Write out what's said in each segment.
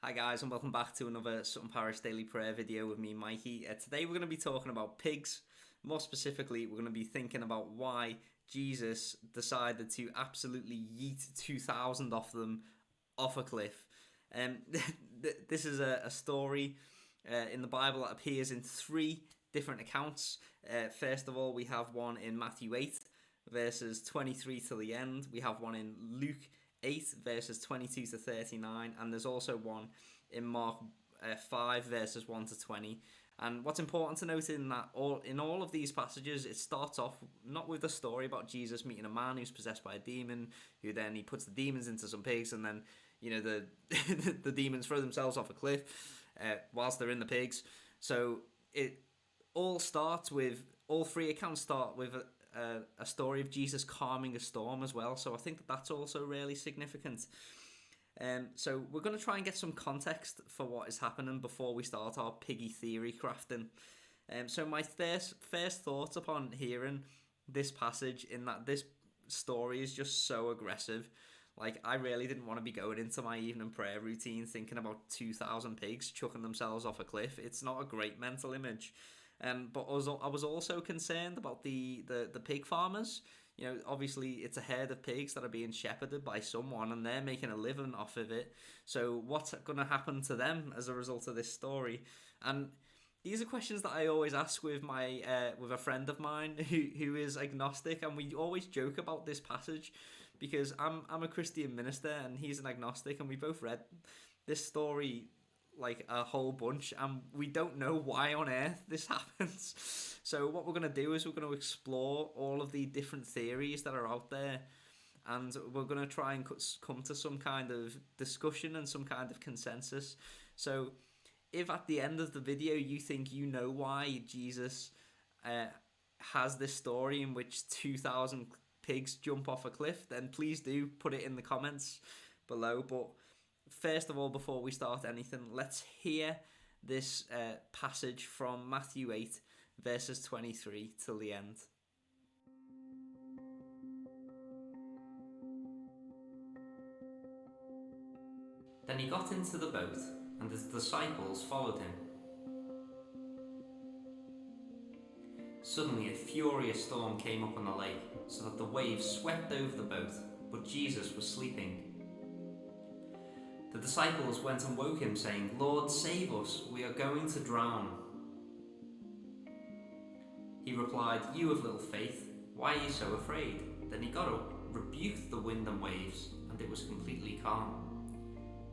Hi guys, and welcome back to another Sutton Parish Daily Prayer video with me, Mikey. Today we're going to be talking about pigs. More specifically, we're going to be thinking about why Jesus decided to absolutely yeet 2,000 of them off a cliff. This is a story in the Bible that appears in three different accounts. First of all, we have one in Matthew 8, verses 23 to the end. We have one in Luke 8 verses 22 to 39, and there's also one in Mark 5 verses 1 to 20. And what's important to note in all of these passages, it starts off not with a story about Jesus meeting a man who's possessed by a demon, who then he puts the demons into some pigs, and then the the demons throw themselves off a cliff whilst they're in the pigs. So it all three accounts start with a story of Jesus calming a storm as well. So I think that's also really significant. So we're going to try and get some context for what is happening before we start our piggy theory crafting. So my first thoughts upon hearing this passage, in that this story is just so aggressive. Like, I really didn't want to be going into my evening prayer routine thinking about 2,000 pigs chucking themselves off a cliff. It's not a great mental image. But I was also concerned about the pig farmers. Obviously it's a herd of pigs that are being shepherded by someone, and they're making a living off of it. So what's going to happen to them as a result of this story? And these are questions that I always ask with with a friend of mine who is agnostic, and we always joke about this passage because I'm a Christian minister and he's an agnostic, and we both read this story like a whole bunch, and we don't know why on earth this happens. So what we're going to do is we're going to explore all of the different theories that are out there, and we're going to try and come to some kind of discussion and some kind of consensus. So if at the end of the video you think you know why Jesus has this story in which 2,000 pigs jump off a cliff, then please do put it in the comments below. But first of all, before we start anything, let's hear this passage from Matthew 8, verses 23 till the end. Then he got into the boat, and his disciples followed him. Suddenly a furious storm came up on the lake, so that the waves swept over the boat, but Jesus was sleeping. The disciples went and woke him, saying, "Lord, save us, we are going to drown." He replied, "You of little faith, why are you so afraid?" Then he got up, rebuked the wind and waves, and it was completely calm.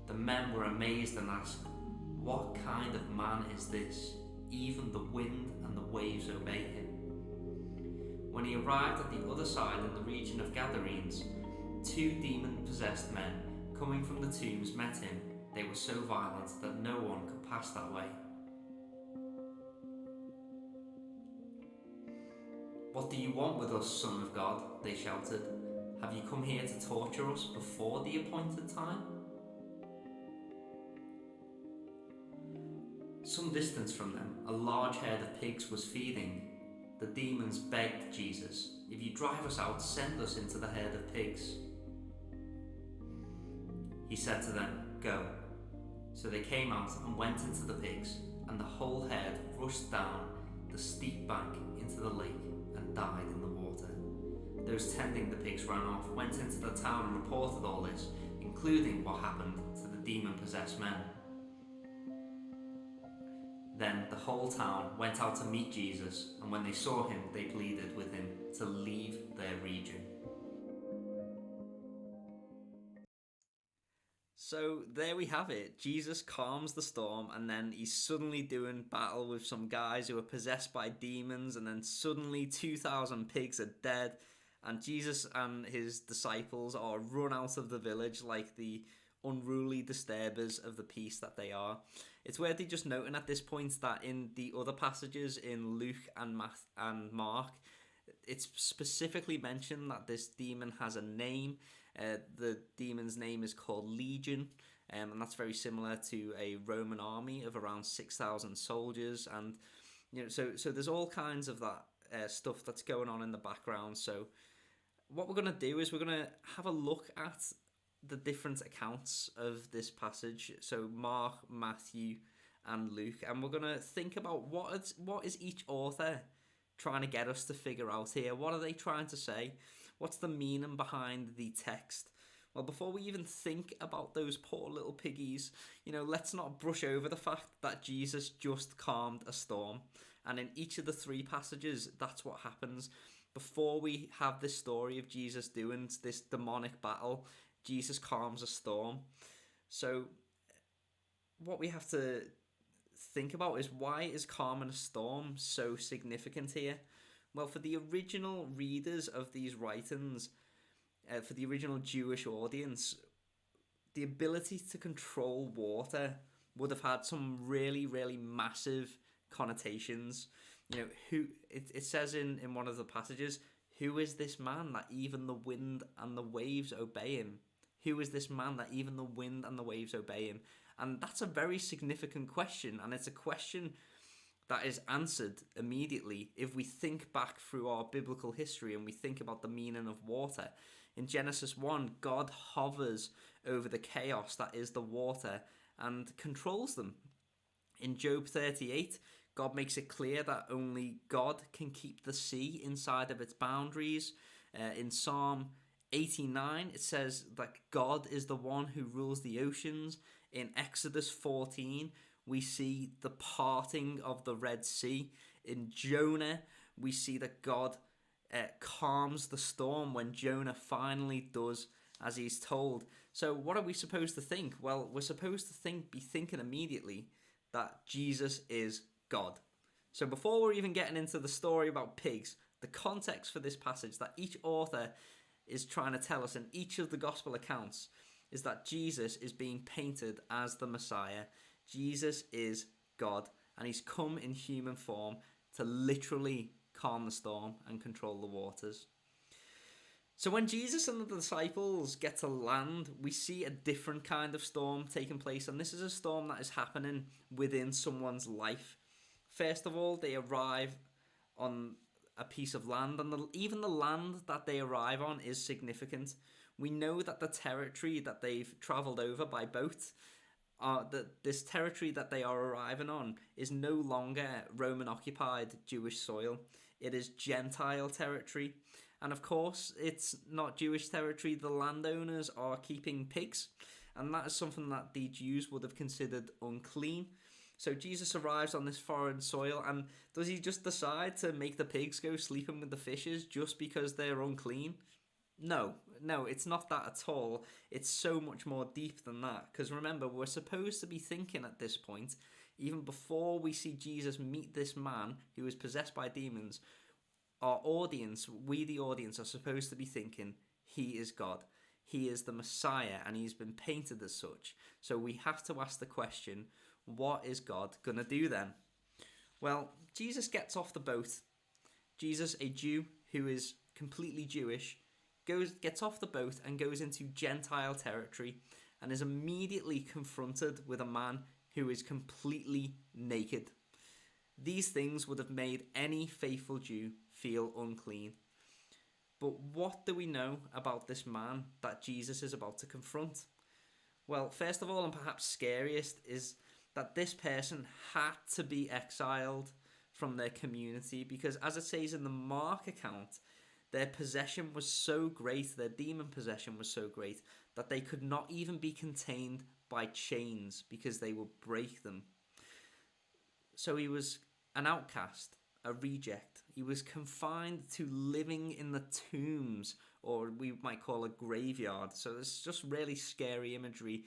The men were amazed and asked, "What kind of man is this? Even the wind and the waves obey him." When he arrived at the other side in the region of Gadarenes, 2 demon-possessed men coming from the tombs met him. They were so violent that no one could pass that way. "What do you want with us, Son of God?" they shouted. "Have you come here to torture us before the appointed time?" Some distance from them, a large herd of pigs was feeding. The demons begged Jesus, "If you drive us out, send us into the herd of pigs." He said to them, "Go." So they came out and went into the pigs, and the whole herd rushed down the steep bank into the lake and died in the water. Those tending the pigs ran off, went into the town and reported all this, including what happened to the demon-possessed men. Then the whole town went out to meet Jesus, and when they saw him, they pleaded with him to leave their region. So there we have it. Jesus calms the storm, and then he's suddenly doing battle with some guys who are possessed by demons, and then suddenly 2,000 pigs are dead, and Jesus and his disciples are run out of the village like the unruly disturbers of the peace that they are. It's worthy just noting at this point that in the other passages in Luke and Mark, it's specifically mentioned that this demon has a name. The demon's name is called Legion, and that's very similar to a Roman army of around 6,000 soldiers. And so there's all kinds of that stuff that's going on in the background. So what we're going to do is we're going to have a look at the different accounts of this passage, so Mark, Matthew, and Luke, and we're going to think about what is each author trying to get us to figure out here. What are they trying to say? What's the meaning behind the text? Well, before we even think about those poor little piggies, let's not brush over the fact that Jesus just calmed a storm. And in each of the three passages, that's what happens. Before we have this story of Jesus doing this demonic battle, Jesus calms a storm. So what we have to think about is, why is calming a storm so significant here? Well, for the original readers of these writings, for the original Jewish audience, the ability to control water would have had some really, really massive connotations. It says in one of the passages, who is this man that even the wind and the waves obey him? Who is this man that even the wind and the waves obey him? And that's a very significant question, and it's a question that is answered immediately if we think back through our biblical history and we think about the meaning of water. In Genesis 1, God hovers over the chaos that is the water and controls them. In Job 38, God makes it clear that only God can keep the sea inside of its boundaries. In Psalm 89, it says that God is the one who rules the oceans. In Exodus 14, we see the parting of the Red Sea. In Jonah, we see that God calms the storm when Jonah finally does as he's told. So what are we supposed to think? Well, we're supposed to be thinking immediately that Jesus is God. So before we're even getting into the story about pigs, the context for this passage that each author is trying to tell us in each of the gospel accounts is that Jesus is being painted as the Messiah. Jesus is God, and he's come in human form to literally calm the storm and control the waters. So when Jesus and the disciples get to land, we see a different kind of storm taking place, and this is a storm that is happening within someone's life. First of all, they arrive on a piece of land, and even the land that they arrive on is significant. We know that the territory that they've travelled over by boat, this territory that they are arriving on, is no longer Roman-occupied Jewish soil. It is Gentile territory. And of course, it's not Jewish territory. The landowners are keeping pigs, and that is something that the Jews would have considered unclean. So Jesus arrives on this foreign soil, and does he just decide to make the pigs go sleeping with the fishes just because they're unclean? No, it's not that at all. It's so much more deep than that. Because remember, we're supposed to be thinking at this point, even before we see Jesus meet this man who is possessed by demons, our audience, we the audience, are supposed to be thinking, he is God. He is the Messiah, and he's been painted as such. So we have to ask the question, what is God going to do then? Well, Jesus gets off the boat. Jesus, a Jew who is completely Jewish, gets off the boat and goes into Gentile territory and is immediately confronted with a man who is completely naked. These things would have made any faithful Jew feel unclean. But what do we know about this man that Jesus is about to confront? Well, first of all, and perhaps scariest, is that this person had to be exiled from their community, because as it says in the Mark account, their possession was so great, their demon possession was so great, that they could not even be contained by chains because they would break them. So he was an outcast, a reject. He was confined to living in the tombs, or we might call a graveyard. So it's just really scary imagery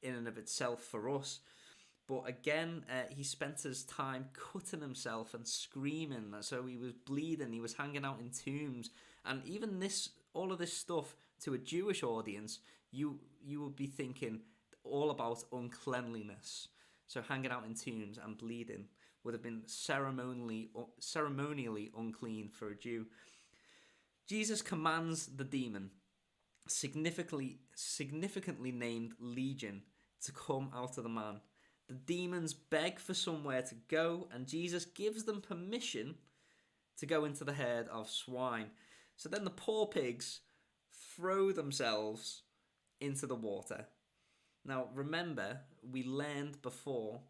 in and of itself for us. But again, he spent his time cutting himself and screaming. So he was bleeding, he was hanging out in tombs. And even all of this stuff to a Jewish audience, you would be thinking all about uncleanliness. So hanging out in tombs and bleeding would have been ceremonially unclean for a Jew. Jesus commands the demon, significantly named Legion, to come out of the man. The demons beg for somewhere to go, and Jesus gives them permission to go into the herd of swine. So then the poor pigs throw themselves into the water. Now, remember, we learned before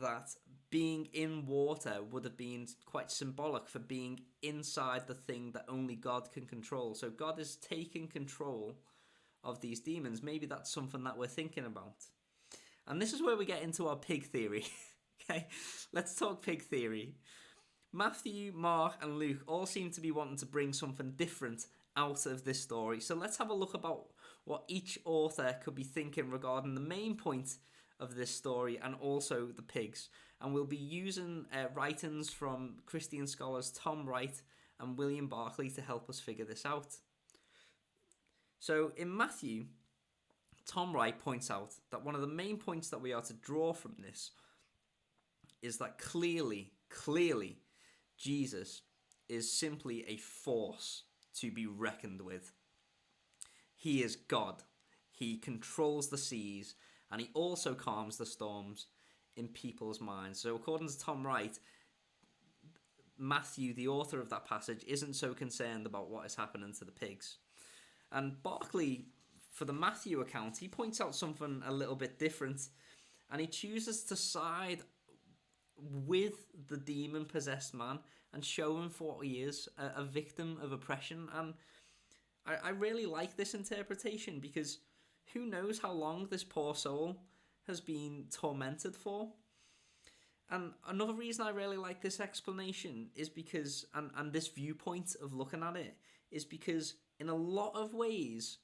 that being in water would have been quite symbolic for being inside the thing that only God can control. So God is taking control of these demons. Maybe that's something that we're thinking about. And this is where we get into our pig theory. Okay, let's talk pig theory. Matthew, Mark, and Luke all seem to be wanting to bring something different out of this story. So let's have a look about what each author could be thinking regarding the main point of this story and also the pigs. And we'll be using writings from Christian scholars Tom Wright and William Barclay to help us figure this out. So in Matthew, Tom Wright points out that one of the main points that we are to draw from this is that clearly, Jesus is simply a force to be reckoned with. He is God. He controls the seas, and he also calms the storms in people's minds. So according to Tom Wright, Matthew, the author of that passage, isn't so concerned about what is happening to the pigs. And Barclay, for the Matthew account, he points out something a little bit different, and he chooses to side with the demon-possessed man and show him for what he is, a victim of oppression. And I really like this interpretation, because who knows how long this poor soul has been tormented for. And another reason I really like this explanation is because, and this viewpoint of looking at it, is because in a lot of ways,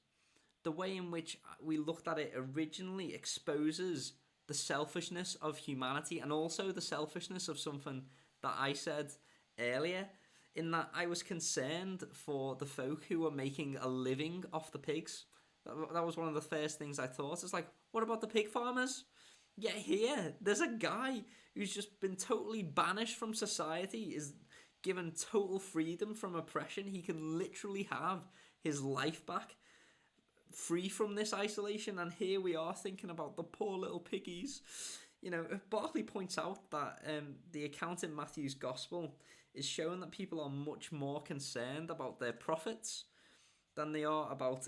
the way in which we looked at it originally exposes the selfishness of humanity, and also the selfishness of something that I said earlier, in that I was concerned for the folk who were making a living off the pigs. That was one of the first things I thought. It's like, what about the pig farmers? Yeah, here, there's a guy who's just been totally banished from society, is given total freedom from oppression. He can literally have his life back, free from this isolation, and here we are thinking about the poor little piggies. You know, Barclay points out that the account in Matthew's Gospel is showing that people are much more concerned about their profits than they are about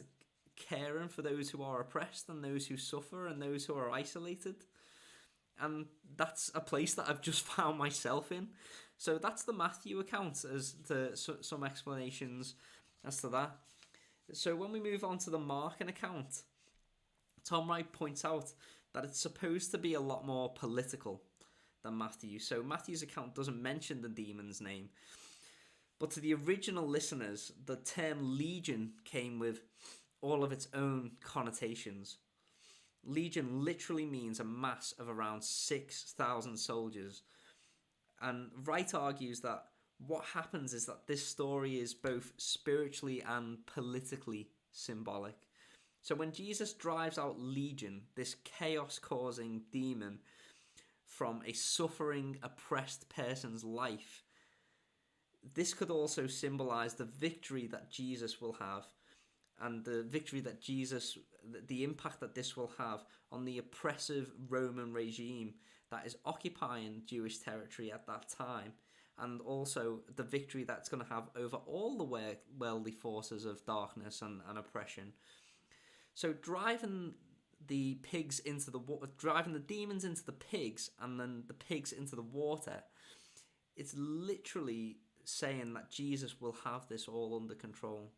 caring for those who are oppressed and those who suffer and those who are isolated. And that's a place that I've just found myself in. So that's the Matthew account, as to some explanations as to that. So when we move on to the Markan account, Tom Wright points out that it's supposed to be a lot more political than Matthew. So Matthew's account doesn't mention the demon's name. But to the original listeners, the term legion came with all of its own connotations. Legion literally means a mass of around 6,000 soldiers. And Wright argues that what happens is that this story is both spiritually and politically symbolic. So when Jesus drives out Legion, this chaos-causing demon, from a suffering, oppressed person's life, this could also symbolize the victory that Jesus will have, and the victory that Jesus, the impact that this will have on the oppressive Roman regime that is occupying Jewish territory at that time, and also the victory that's going to have over all the worldly forces of darkness and oppression. So driving the pigs into the water, driving the demons into the pigs, and then the pigs into the water, it's literally saying that Jesus will have this all under control.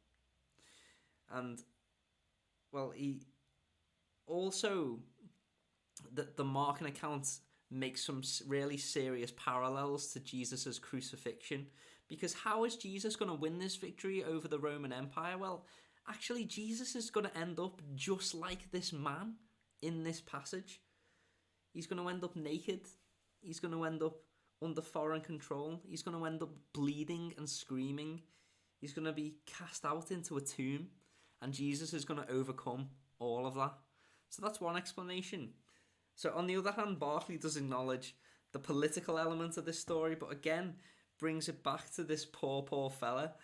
And, well, he also, the Markan account makes some really serious parallels to Jesus's crucifixion, because how is Jesus going to win this victory over the Roman Empire? Well, actually, Jesus is going to end up just like this man in this passage. He's going to end up naked. He's going to end up under foreign control. He's going to end up bleeding and screaming. He's going to be cast out into a tomb, and Jesus is going to overcome all of that. So that's one explanation. So on the other hand, Barclay does acknowledge the political element of this story, but again brings it back to this poor fella.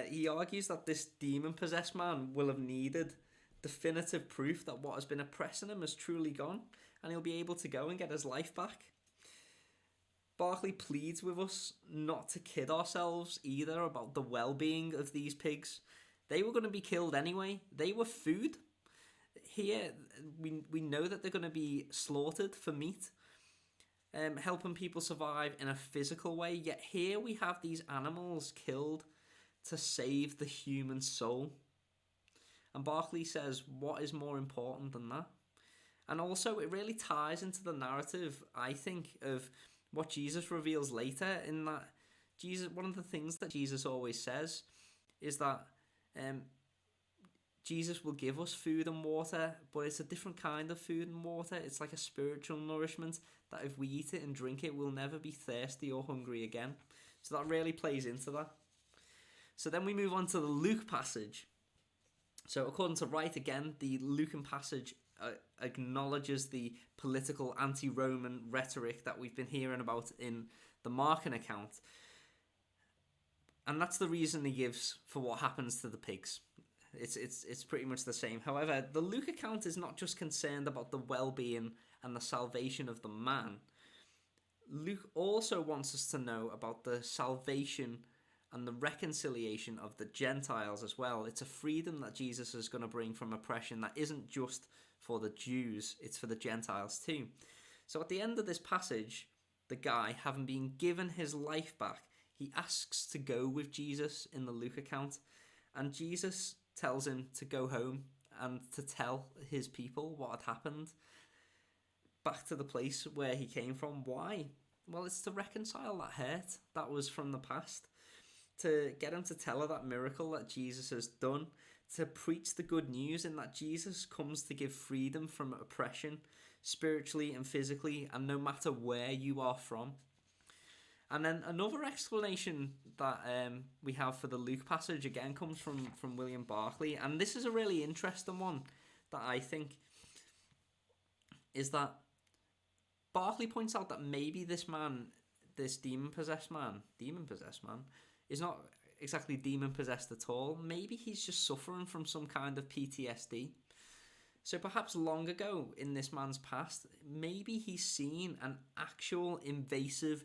He argues that this demon-possessed man will have needed definitive proof that what has been oppressing him has truly gone, and he'll be able to go and get his life back. Barclay pleads with us not to kid ourselves either about the well-being of these pigs. They were going to be killed anyway. They were food. here we know that they're going to be slaughtered for meat, helping people survive in a physical way. Yet here we have these animals killed to save the human soul. And Barclay says, what is more important than that? And also, it really ties into the narrative, I think, of what Jesus reveals later, in that one of the things that Jesus always says is that Jesus will give us food and water, but it's a different kind of food and water. It's like a spiritual nourishment that if we eat it and drink it, we'll never be thirsty or hungry again. So that really plays into that. So then we move on to the Luke passage. So according to Wright, again, the Lucan passage acknowledges the political anti-Roman rhetoric that we've been hearing about in the Markan account. And that's the reason he gives for what happens to the pigs. It's pretty much the same. However, the Luke account is not just concerned about the well-being and the salvation of the man. Luke also wants us to know about the salvation and the reconciliation of the Gentiles as well. It's a freedom that Jesus is going to bring from oppression that isn't just for the Jews, it's for the Gentiles too. So at the end of this passage, the guy, having been given his life back, he asks to go with Jesus in the Luke account, and Jesus tells him to go home and to tell his people what had happened back to the place where he came from. Why? Well, it's to reconcile that hurt that was from the past, to get him to tell her that miracle that Jesus has done, to preach the good news in that Jesus comes to give freedom from oppression, spiritually and physically, and no matter where you are from. And then another explanation that we have for the Luke passage, again, comes from William Barclay, and this is a really interesting one that I think, is that Barclay points out that maybe this demon-possessed man, is not exactly demon-possessed at all. Maybe he's just suffering from some kind of PTSD. So perhaps long ago in this man's past, maybe he's seen an actual invasive,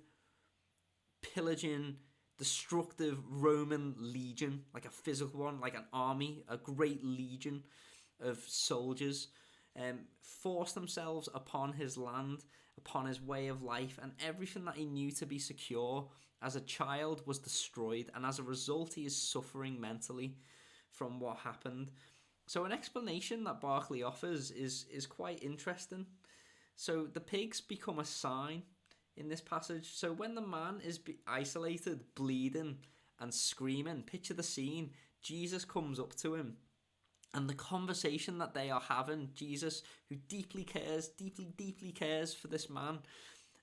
pillaging, destructive Roman legion, like a physical one, like an army, a great legion of soldiers, force themselves upon his land, upon his way of life, and everything that he knew to be secure as a child was destroyed, and as a result he is suffering mentally from what happened. So an explanation that Barclay offers is quite interesting. So the pigs become a sign in this passage. So when the man is isolated, bleeding and screaming, picture the scene, Jesus comes up to him, and the conversation that they are having, Jesus, who deeply cares for this man,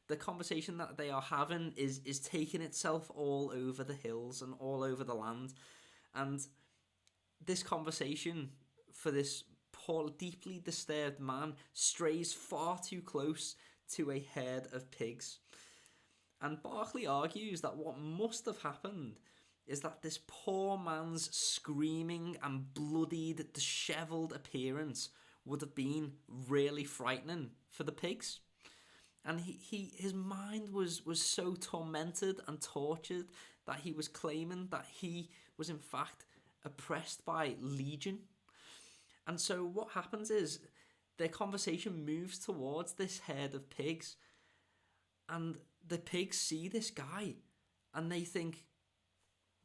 the conversation that they are having is taking itself all over the hills and all over the land. And this conversation for this poor, deeply disturbed man strays far too close to a herd of pigs. And Barclay argues that what must have happened is that this poor man's screaming and bloodied, dishevelled appearance would have been really frightening for the pigs. And his mind was so tormented and tortured that he was claiming that he was in fact oppressed by legion. And so what happens is their conversation moves towards this herd of pigs, and the pigs see this guy and they think,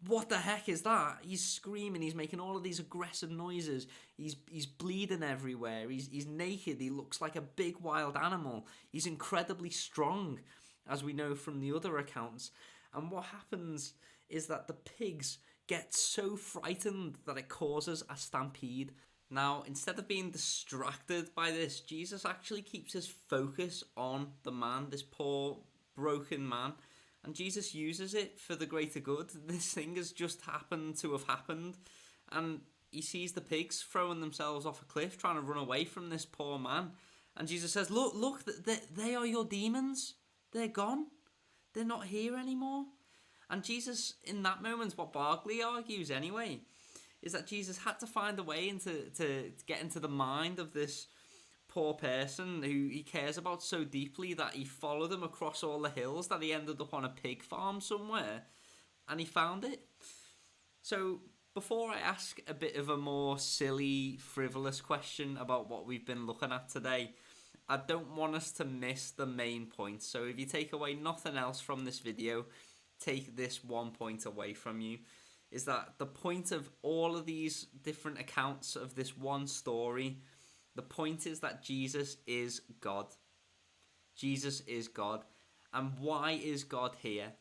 what the heck is that? He's screaming, he's making all of these aggressive noises, he's bleeding everywhere, he's naked, he looks like a big wild animal, he's incredibly strong, as we know from the other accounts. And what happens is that the pigs get so frightened that it causes a stampede. Now, instead of being distracted by this, Jesus actually keeps his focus on the man, this poor, broken man, and Jesus uses it for the greater good. This thing has just happened to have happened, and he sees the pigs throwing themselves off a cliff, trying to run away from this poor man. And Jesus says, look, they are your demons. They're gone. They're not here anymore. And Jesus, in that moment, what Barclay argues anyway, is that Jesus had to find a way to get into the mind of this poor person who he cares about so deeply that he followed him across all the hills, that he ended up on a pig farm somewhere, and he found it. So Before I ask a bit of a more silly, frivolous question about what we've been looking at today, I don't want us to miss the main point. So if you take away nothing else from this video, take this one point away from you, is that the point of all of these different accounts of this one story, the point is that Jesus is God. Jesus is God. And why is God here?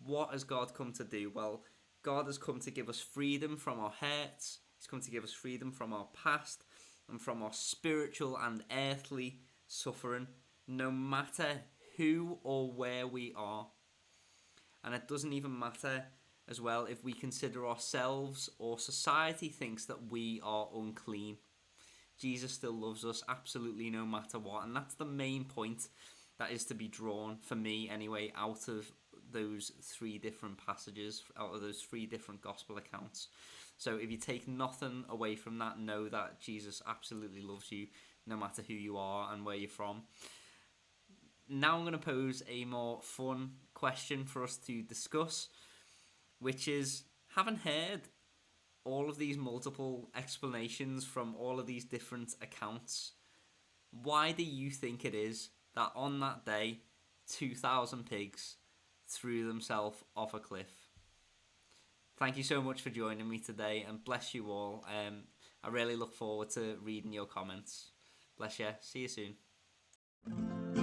What has God come to do? Well, God has come to give us freedom from our hurts. He's come to give us freedom from our past and from our spiritual and earthly suffering, no matter who or where we are. And it doesn't even matter as well if we consider ourselves or society thinks that we are unclean. Jesus still loves us absolutely no matter what. And that's the main point that is to be drawn, for me anyway, out of those three different passages, out of those three different gospel accounts. So if you take nothing away from that, know that Jesus absolutely loves you no matter who you are and where you're from. Now I'm going to pose a more fun question for us to discuss, which is, having heard all of these multiple explanations from all of these different accounts, why do you think it is that on that day 2,000 pigs threw themselves off a cliff? Thank you so much for joining me today, and bless you all. I really look forward to reading your comments. Bless you. See you soon.